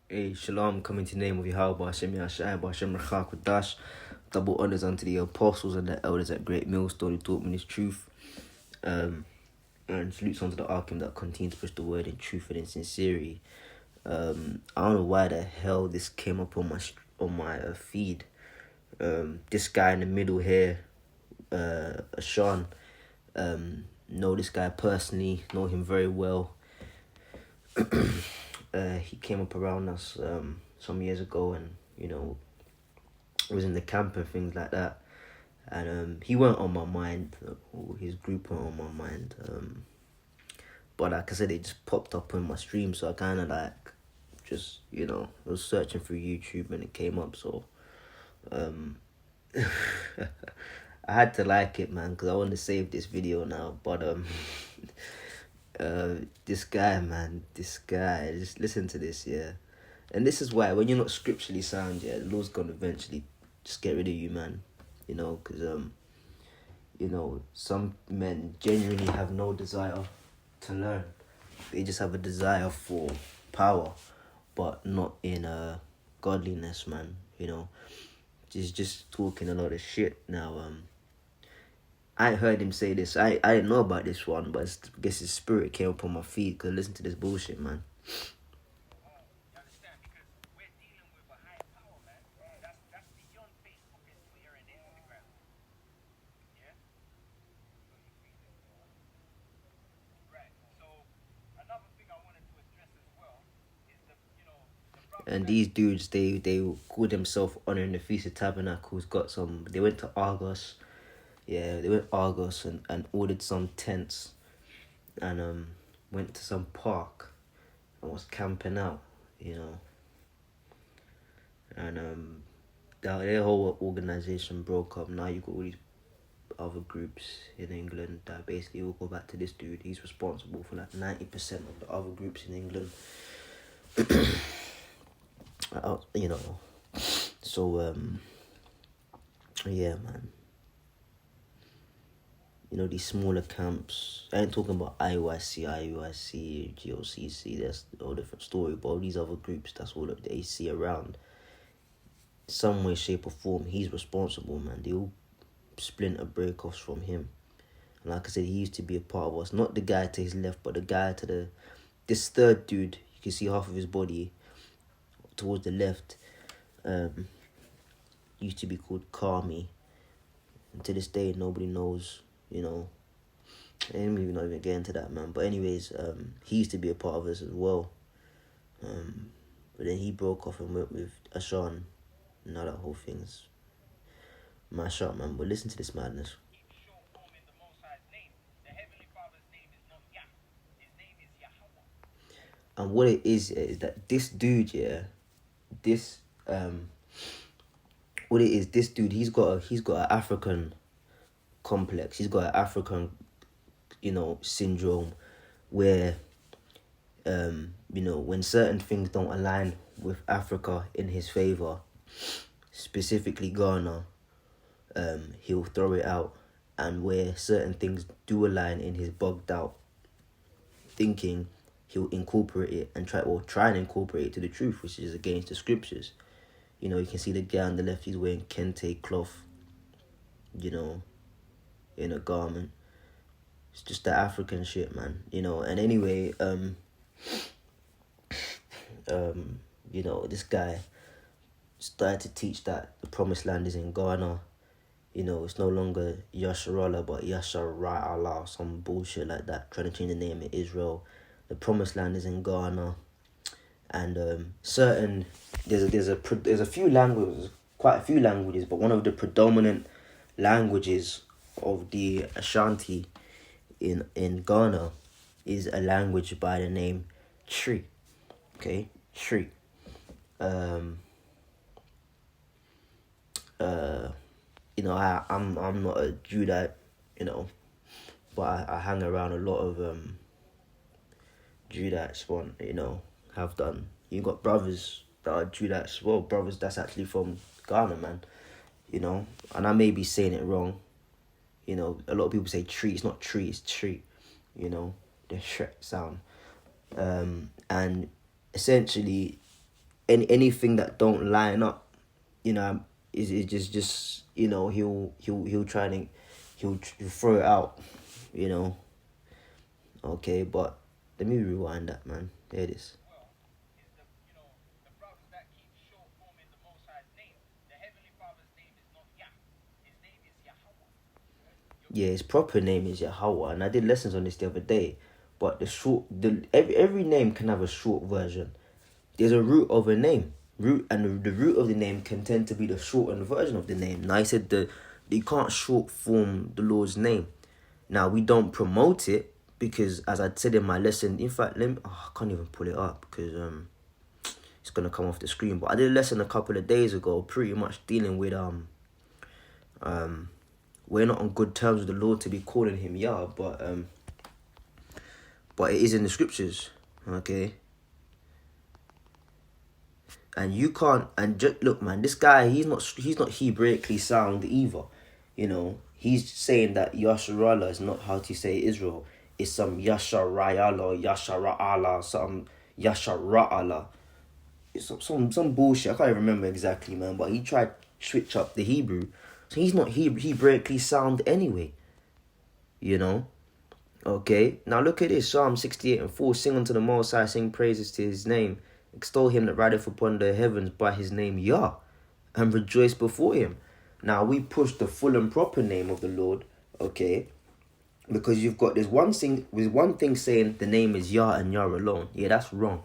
Hey, Shalom, coming to the name of Yahweh, Hashem Yashai, Hashem Rachak Dash. Double honors unto the apostles and the elders at Great Millstone who taught me this truth. And salutes unto the Arkham that continue to push the word in truth and in sincerity. I don't know why the hell this came up on my feed. This guy in the middle here, Sean, know this guy personally, know him very well. He came up around us some years ago, and was in the camp and things like that. And he weren't on my mind, or his group weren't on my mind. But like I said, it just popped up on my stream, so I kind of just was searching through YouTube and it came up. So I had to like it, man, because I want to save this video now. But this guy, just listen to this, yeah. And this is why, when you're not scripturally sound, yeah, the Lord's gonna eventually just get rid of you, man. Because some men genuinely have no desire to learn. They just have a desire for power, but not in godliness, man. Just talking a lot of shit. Now, I heard him say this. I didn't know about this one, but I guess his spirit came up on my feed. Cause listen to this bullshit, man. And these dudes, they call themselves honoring the Feast of Tabernacles. They went to Argos. Yeah, they went Argos and ordered some tents. And went to some park and was camping out, And their whole organization broke up. Now you got all these other groups in England that basically all go back to this dude. He's responsible for like 90% of the other groups in England. So yeah, man. These smaller camps. I ain't talking about IUIC, GOCC. That's a whole different story. But all these other groups, that's all that they see around. Some way, shape, or form, he's responsible, man. They all splinter break-offs from him. And like I said, he used to be a part of us. Not the guy to his left, but the guy to this third dude. You can see half of his body towards the left. Used to be called Kami. And to this day, nobody knows, And maybe not even get into that, man. But anyways, he used to be a part of us as well. But then he broke off and went with Ashan. Now that whole thing's mashed up, man. But listen to this madness. And what it is that this dude, this dude, he's got an African complex. He's got an African, syndrome where, when certain things don't align with Africa in his favor, specifically Ghana, he'll throw it out. And where certain things do align in his bugged out thinking, he'll incorporate it and try and incorporate it to the truth, which is against the scriptures. You can see the guy on the left, he's wearing kente cloth, in a garment. It's just the African shit, man. And anyway, this guy started to teach that the promised land is in Ghana. It's no longer Yasharallah, but Yashara'Allah, some bullshit like that, trying to change the name of Israel. The promised land is in Ghana. And there's a few languages, quite a few languages, but one of the predominant languages of the Ashanti in Ghana is a language by the name Twi. Okay, Twi. I'm not a Judite, but I hang around a lot of Judites, have done. You got brothers that are Judites as well, brothers that's actually from Ghana, man. And I may be saying it wrong. A lot of people say tree. It's not tree, it's tree. The Shrek sound. And essentially, anything that don't line up, you know, is just you know, he'll try to he'll throw it out, you know. Okay, but let me rewind that, man. There it is. Yeah, his proper name is Yahweh, and I did lessons on this the other day. But every name can have a short version. There's a root of a name, and the root of the name can tend to be the shortened version of the name. Now, I said you can't short form the Lord's name. Now, we don't promote it because, as I said in my lesson, in fact, I can't even pull it up because it's gonna come off the screen. But I did a lesson a couple of days ago, pretty much dealing with we're not on good terms with the Lord to be calling him Yah, but it is in the scriptures, okay? And you can't, and just look, man, this guy, he's not Hebraically sound either, you know. He's saying that Yasharallah is not how to say Israel. It's some Yasharayala, Yashara'ala, some Yashara'ala. It's some bullshit. I can't even remember exactly, man, but he tried to switch up the Hebrew. So he's not Hebraically sound anyway, you know. Okay, now look at this. Psalm 68:4. Sing unto the Most High, sing praises to his name. Extol him that rideth upon the heavens by his name Yah, and rejoice before him. Now we push the full and proper name of the Lord, okay, because you've got this one thing saying the name is Yah and Yah alone. Yeah, that's wrong.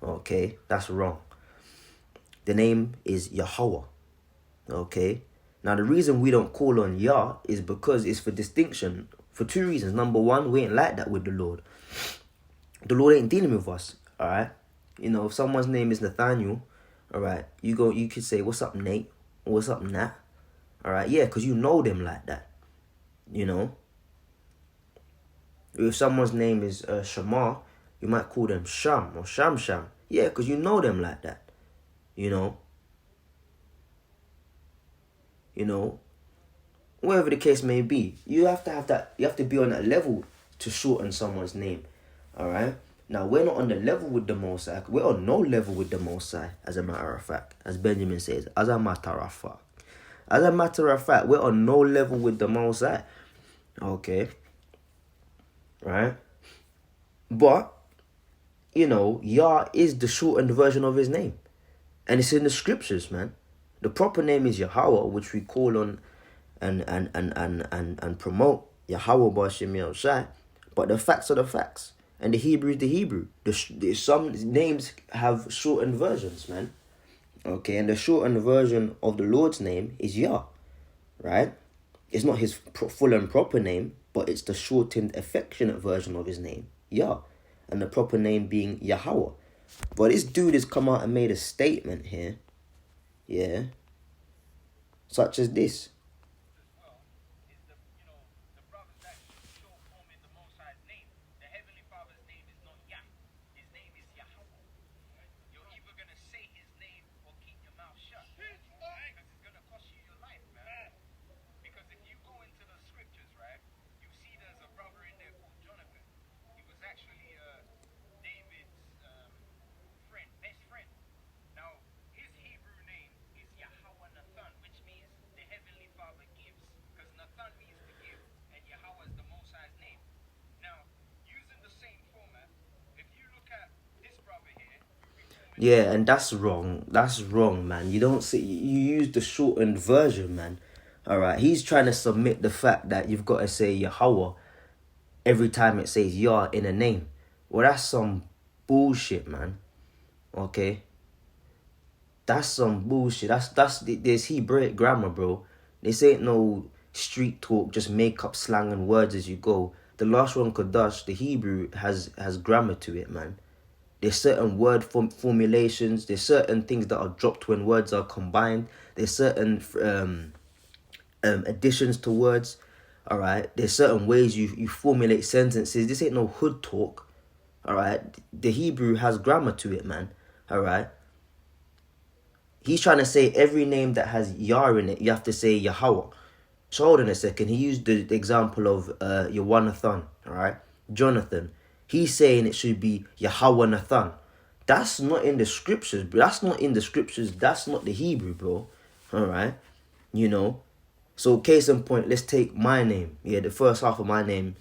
Okay, that's wrong. The name is Yahweh. Okay. Now, the reason we don't call on Yah is because it's for distinction. For two reasons. Number one, we ain't like that with the Lord. The Lord ain't dealing with us, all right? You know, if someone's name is Nathaniel, all right, you could say, what's up, Nate? Or what's up, Nat? All right, yeah, because you know them like that, you know? If someone's name is Shamar, you might call them Sham or Sham. Yeah, because you know them like that, you know? You know, whatever the case may be, you have to have that. You have to be on that level to shorten someone's name. All right. Now we're not on the level with the Most High. We're on no level with the Most High. As a matter of fact, as Benjamin says, as a matter of fact, we're on no level with the Most High. Okay. Right. But you know, Yah is the shortened version of his name, and it's in the scriptures, man. The proper name is Yahweh, which we call on and promote Yahweh B'Shem Yahushai. But the facts are the facts, and the Hebrew is the Hebrew. Some names have shortened versions, man. Okay, and the shortened version of the Lord's name is Yah, right? It's not his full and proper name, but it's the shortened, affectionate version of his name, Yah, and the proper name being Yahweh. But this dude has come out and made a statement here. Yeah, such as this. Yeah, and that's wrong. That's wrong, man. You don't see. You use the shortened version, man. All right. He's trying to submit the fact that you've got to say Yahweh every time it says Yah in a name. Well, that's some bullshit, man. Okay. That's some bullshit. There's Hebraic grammar, bro. This ain't no street talk. Just make up slang and words as you go. The Lashon Kodash, the Hebrew has grammar to it, man. There's certain word formulations. There's certain things that are dropped when words are combined. There's certain additions to words. All right. There's certain ways you formulate sentences. This ain't no hood talk. All right. The Hebrew has grammar to it, man. All right. He's trying to say every name that has Yah in it, you have to say Yahweh. So hold on a second. He used the example of Yonathan. All right. Jonathan. He's saying it should be Yahweh Nathan. That's not in the scriptures, bro. That's not in the scriptures. That's not the Hebrew, bro. All right, you know. So case in point, let's take my name. Yeah, the first half of my name.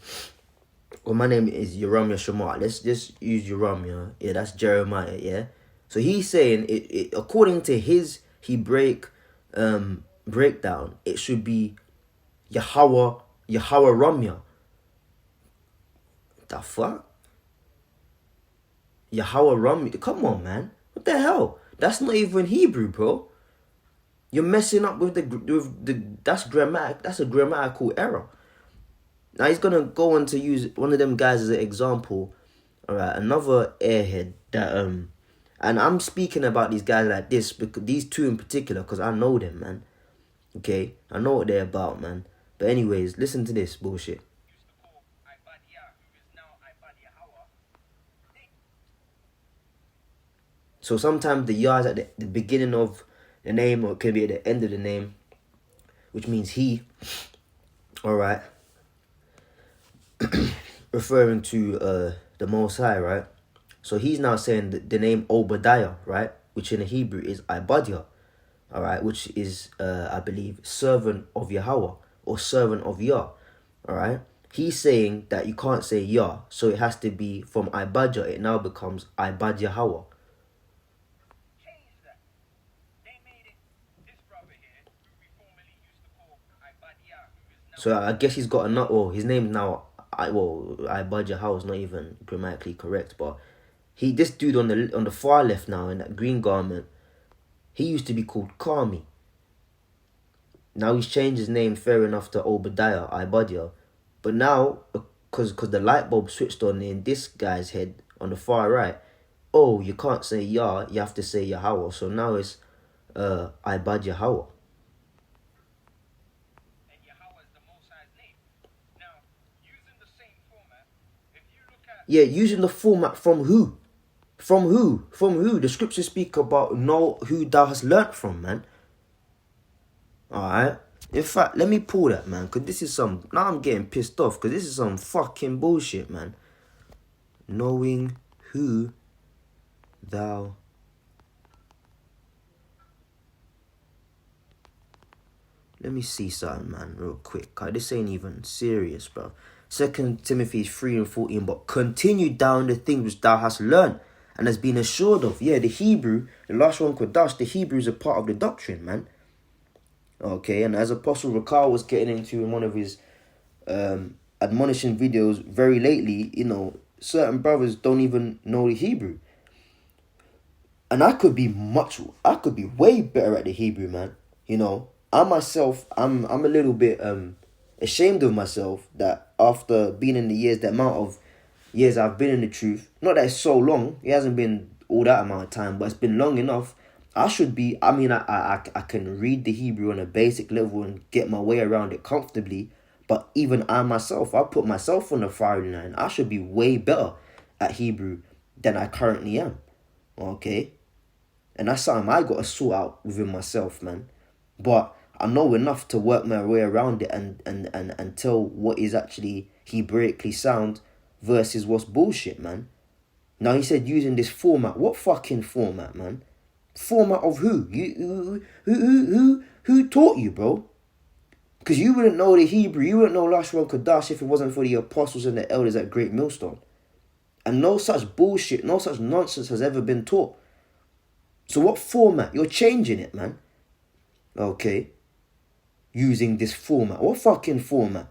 Well, my name is Yeremiah Shemar. Let's just use Yeremiah. Yeah, that's Jeremiah. Yeah. So he's saying it according to his Hebraic breakdown, it should be Yahweh Ramya. The fuck? Yahweh Ramya. Come on, man. What the hell? That's not even Hebrew, bro. You're messing up with the that's grammatic. That's a grammatical error. Now he's gonna go on to use one of them guys as an example. All right, another airhead that and I'm speaking about these guys like this because these two in particular because I know them, man. Okay, I know what they're about, man. But anyways, listen to this bullshit. So sometimes the Yah is at the beginning of the name or it could be at the end of the name, which means he. All right. Referring to the Most High, right? So he's now saying that the name Obadiah, right? Which in the Hebrew is Ibadiah, all right? Which is, I believe, servant of Yahweh or servant of Yah, all right? He's saying that you can't say Yah, so it has to be from Ibadiah. It now becomes Ibad Yahweh. So I guess he's got another. Oh, his name's now. Ibad Yahweh is not even grammatically correct, but this dude on the far left now in that green garment, he used to be called Kami. Now he's changed his name, fair enough, to Obadiah, Ibadiah, but now because the light bulb switched on in this guy's head on the far right. Oh, you can't say Yah, you have to say Yahweh. So now it's Ibad Yahweh. Yeah, using the format from who? From who? From who? The scriptures speak about know who thou hast learnt from, man. Alright? In fact, let me pull that, man, because this is some... Now I'm getting pissed off, because this is some fucking bullshit, man. Knowing who thou... Let me see something, man, real quick. This ain't even serious, bro. 2 Timothy 3:14, but continue down the things which thou hast learned and has been assured of. Yeah, the Hebrew, the last one, Kodash, the Hebrew is a part of the doctrine, man. Okay, and as Apostle Rakal was getting into in one of his admonishing videos very lately, you know, certain brothers don't even know the Hebrew. And I could be way better at the Hebrew, man. You know, I'm a little bit ashamed of myself that after being in the years, the amount of years I've been in the truth, not that it's so long, it hasn't been all that amount of time, but it's been long enough. I can read the Hebrew on a basic level and get my way around it comfortably, but even I put myself on the firing line. I should be way better at Hebrew than I currently am, okay? And that's something I got to sort out within myself, man. But I know enough to work my way around it and tell what is actually Hebraically sound versus what's bullshit, man. Now he said using this format. What fucking format, man? Format of who? Who taught you, bro? Because you wouldn't know the Hebrew. You wouldn't know Lashon Kodash if it wasn't for the apostles and the elders at Great Millstone. And no such bullshit, no such nonsense has ever been taught. So what format? You're changing it, man. Okay. Using this format. What fucking format?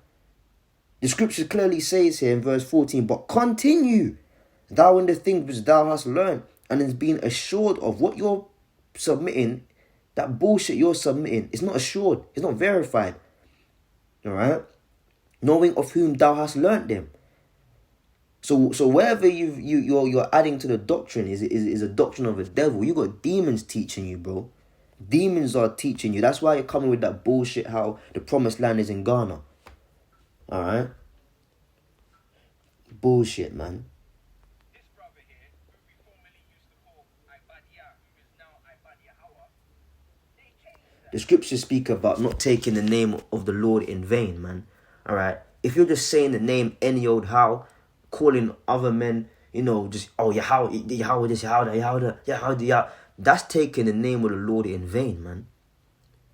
The scripture clearly says here in verse 14, but continue thou in the things which thou hast learned and is being assured of what you're submitting. That bullshit you're submitting is not assured. It's not verified. Alright? Knowing of whom thou hast learnt them. So wherever you're adding to the doctrine is a doctrine of a devil. You got demons teaching you, bro. Demons are teaching you. That's why you're coming with that bullshit how the promised land is in Ghana. Alright? Bullshit, man. The scriptures speak about not taking the name of the Lord in vain, man. Alright? If you're just saying the name any old how, calling other men, you know, just, oh, Yahweh this, Yahweh, Yahweh. That's taking the name of the Lord in vain, man.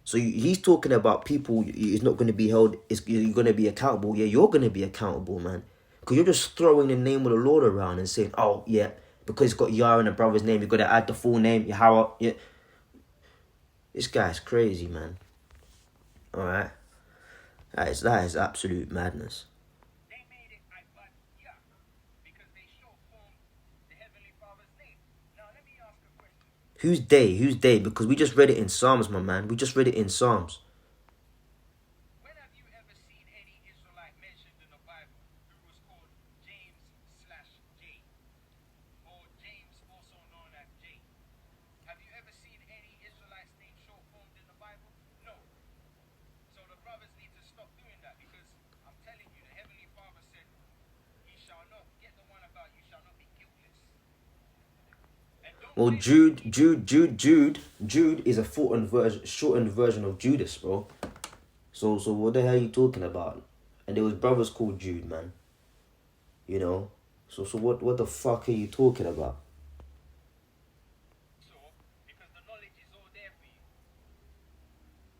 So he's talking about people is not going to be held, you're going to be accountable. Yeah, you're going to be accountable, man. Because you're just throwing the name of the Lord around and saying, oh, yeah, because it's got Yah in the brother's name, you've got to add the full name, Yahweh. Yeah. This guy's crazy, man. Alright? That is absolute madness. They made it Ibad because they short formed the Heavenly Father's name. Now let me ask a question. Who's they? Who's they? Because we just read it in Psalms, my man. We just read it in Psalms. When have you ever seen any Israelite mentioned in the Bible who was called James/J, or James also known as J? Have you ever seen any Israelites name short formed in the Bible? No. So the brothers need to stop doing that, because I'm telling you, the Heavenly Father said, "Ye shall not get the one about you shall not be guiltless." Well, Jude is a shortened version of Judas, bro. So what the hell are you talking about? And there was brothers called Jude, man. You know? So what the fuck are you talking about? So, because the knowledge is all there for you.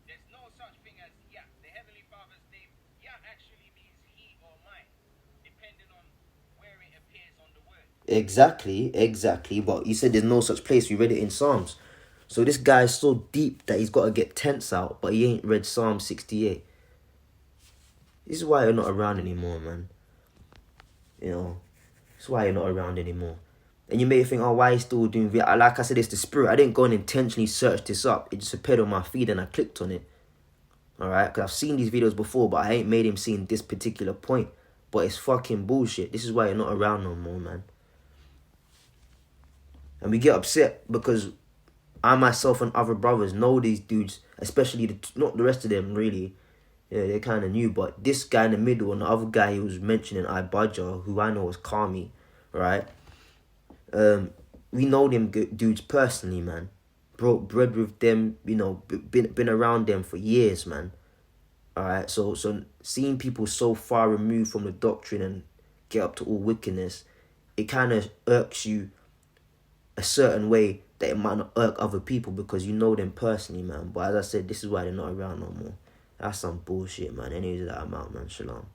There's no such thing as Yah. The Heavenly Father's name, Yah actually means he or mine, depending on where it appears on the word. Exactly. But you said there's no such place. We read it in Psalms. So this guy is so deep that he's got to get tents out, but he ain't read Psalm 68. This is why you're not around anymore, man. You know, that's why you're not around anymore. And you may think, oh, why are you still doing video? Like I said, it's the spirit. I didn't go and intentionally search this up. It just appeared on my feed and I clicked on it. Alright? Because I've seen these videos before, but I ain't made him seeing this particular point. But it's fucking bullshit. This is why you're not around no more, man. And we get upset because I myself and other brothers know these dudes, especially not the rest of them really. Yeah, they're kind of new, but this guy in the middle and the other guy he was mentioning, Ibadja, who I know was Kami, right? We know them dudes personally, man. Broke bread with them, you know, been around them for years, man. Alright, so seeing people so far removed from the doctrine and get up to all wickedness, it kind of irks you a certain way that it might not irk other people because you know them personally, man. But as I said, this is why they're not around no more. That's some bullshit, man. Anyways, that I'm out, man. Shalom.